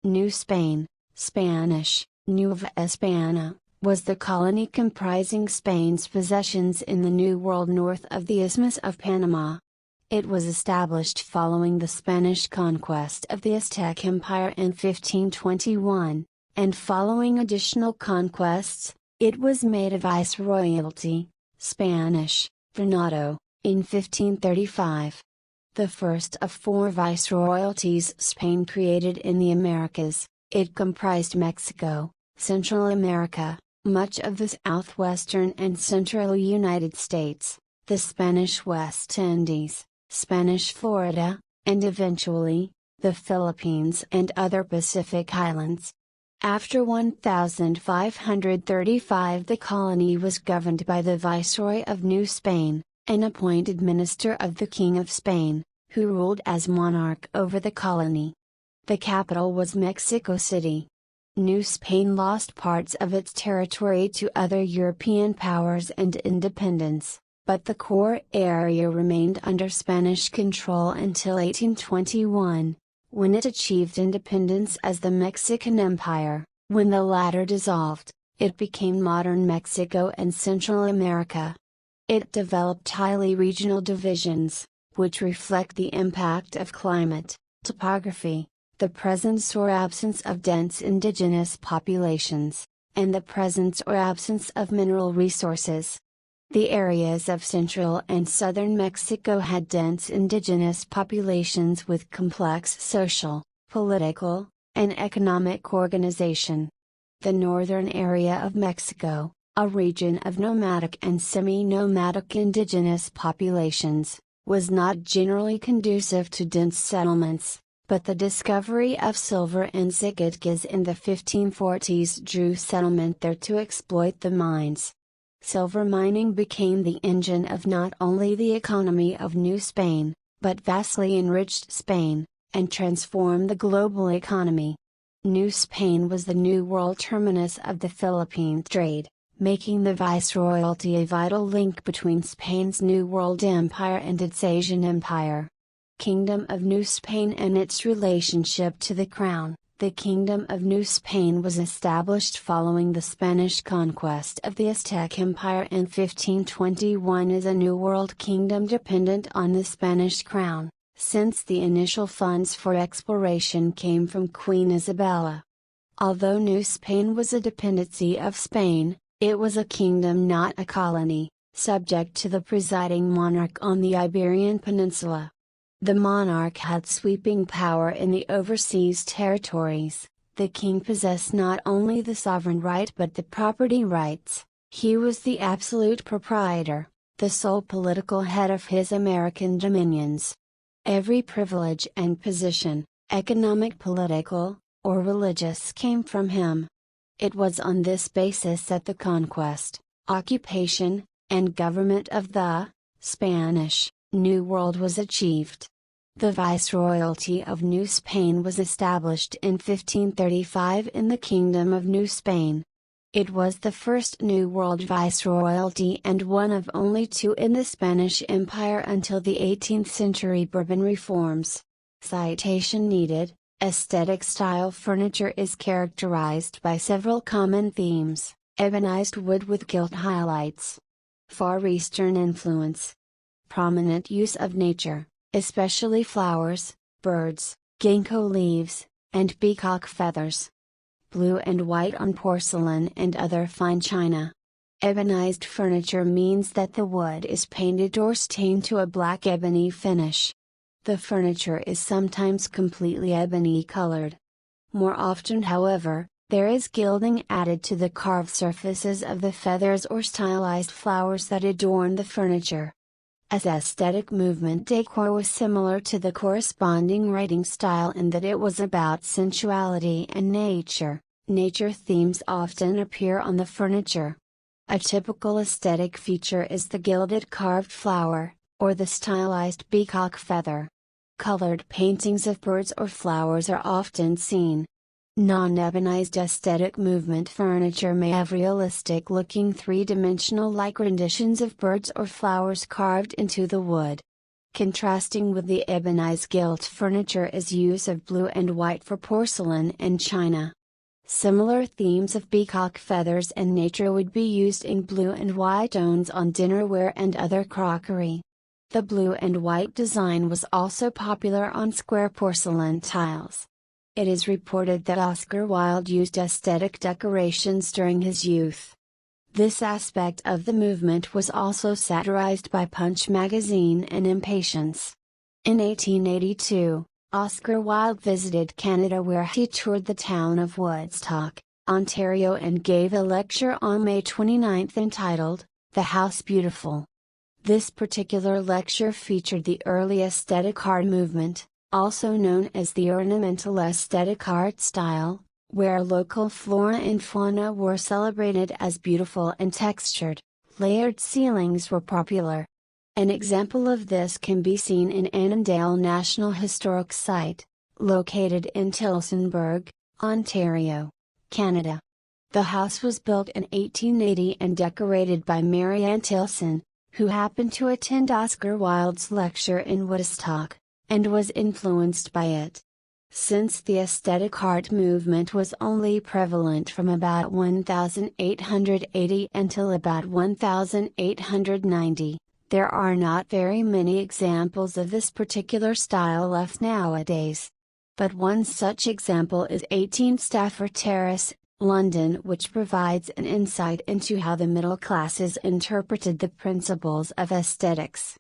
New Spain, Spanish, Nueva España, was the colony comprising Spain's possessions in the New World north of the Isthmus of Panama. It was established following the Spanish conquest of the Aztec Empire in 1521, and following additional conquests, it was made a viceroyalty, Spanish, Venado, in 1535. The first of four viceroyalties Spain created in the Americas, it comprised Mexico, Central America, much of the southwestern and central United States, the Spanish West Indies, Spanish Florida, and eventually, the Philippines and other Pacific islands. After 1535 the colony was governed by the Viceroy of New Spain, an appointed minister of the King of Spain, who ruled as monarch over the colony. The capital was Mexico City. New Spain lost parts of its territory to other European powers and independence, but the core area remained under Spanish control until 1821, when it achieved independence as the Mexican Empire. When the latter dissolved, it became modern Mexico and Central America. It developed highly regional divisions, which reflect the impact of climate, topography, the presence or absence of dense indigenous populations, and the presence or absence of mineral resources. The areas of central and southern Mexico had dense indigenous populations with complex social, political, and economic organization. The northern area of Mexico, a region of nomadic and semi-nomadic indigenous populations, was not generally conducive to dense settlements, but the discovery of silver and Zacatecas in the 1540s drew settlement there to exploit the mines. Silver mining became the engine of not only the economy of New Spain, but vastly enriched Spain, and transformed the global economy. New Spain was the New World terminus of the Philippine trade, making the Viceroyalty a vital link between Spain's New World Empire and its Asian Empire. Kingdom of New Spain and its relationship to the Crown. The Kingdom of New Spain was established following the Spanish conquest of the Aztec Empire in 1521 as a New World kingdom dependent on the Spanish crown, since the initial funds for exploration came from Queen Isabella. Although New Spain was a dependency of Spain, it was a kingdom not a colony, subject to the presiding monarch on the Iberian Peninsula. The monarch had sweeping power in the overseas territories. The king possessed not only the sovereign right but the property rights. He was the absolute proprietor, the sole political head of his American dominions. Every privilege and position, economic, political, or religious, came from him. It was on this basis that the conquest, occupation, and government of the Spanish New World was achieved. The Viceroyalty of New Spain was established in 1535 in the Kingdom of New Spain. It was the first New World Viceroyalty and one of only two in the Spanish Empire until the 18th century Bourbon reforms. Citation needed. Aesthetic style furniture is characterized by several common themes: ebonized wood with gilt highlights, Far Eastern influence, prominent use of nature, especially flowers, birds, ginkgo leaves, and peacock feathers, blue and white on porcelain and other fine china. Ebonized furniture means that the wood is painted or stained to a black ebony finish. The furniture is sometimes completely ebony colored. More often, however, there is gilding added to the carved surfaces of the feathers or stylized flowers that adorn the furniture. As aesthetic movement decor was similar to the corresponding writing style in that it was about sensuality and nature, nature themes often appear on the furniture. A typical aesthetic feature is the gilded carved flower, or the stylized peacock feather. Colored paintings of birds or flowers are often seen. Non-ebonized aesthetic movement furniture may have realistic-looking three-dimensional like renditions of birds or flowers carved into the wood. Contrasting with the ebonized gilt furniture is use of blue and white for porcelain and china. Similar themes of peacock feathers and nature would be used in blue and white tones on dinnerware and other crockery. The blue and white design was also popular on square porcelain tiles. It is reported that Oscar Wilde used aesthetic decorations during his youth. This aspect of the movement was also satirized by Punch magazine and Impatience. In 1882, Oscar Wilde visited Canada where he toured the town of Woodstock, Ontario and gave a lecture on May 29 entitled, "The House Beautiful." This particular lecture featured the early aesthetic art movement, also known as the ornamental aesthetic art style, where local flora and fauna were celebrated as beautiful and textured. Layered ceilings were popular. An example of this can be seen in Annandale National Historic Site, located in Tillsonburg, Ontario, Canada. The house was built in 1880 and decorated by Mary Ann Tilson, who happened to attend Oscar Wilde's lecture in Woodstock, and was influenced by it. Since the aesthetic art movement was only prevalent from about 1880 until about 1890, there are not very many examples of this particular style left nowadays. But one such example is 18 Stafford Terrace, London, which provides an insight into how the middle classes interpreted the principles of aesthetics.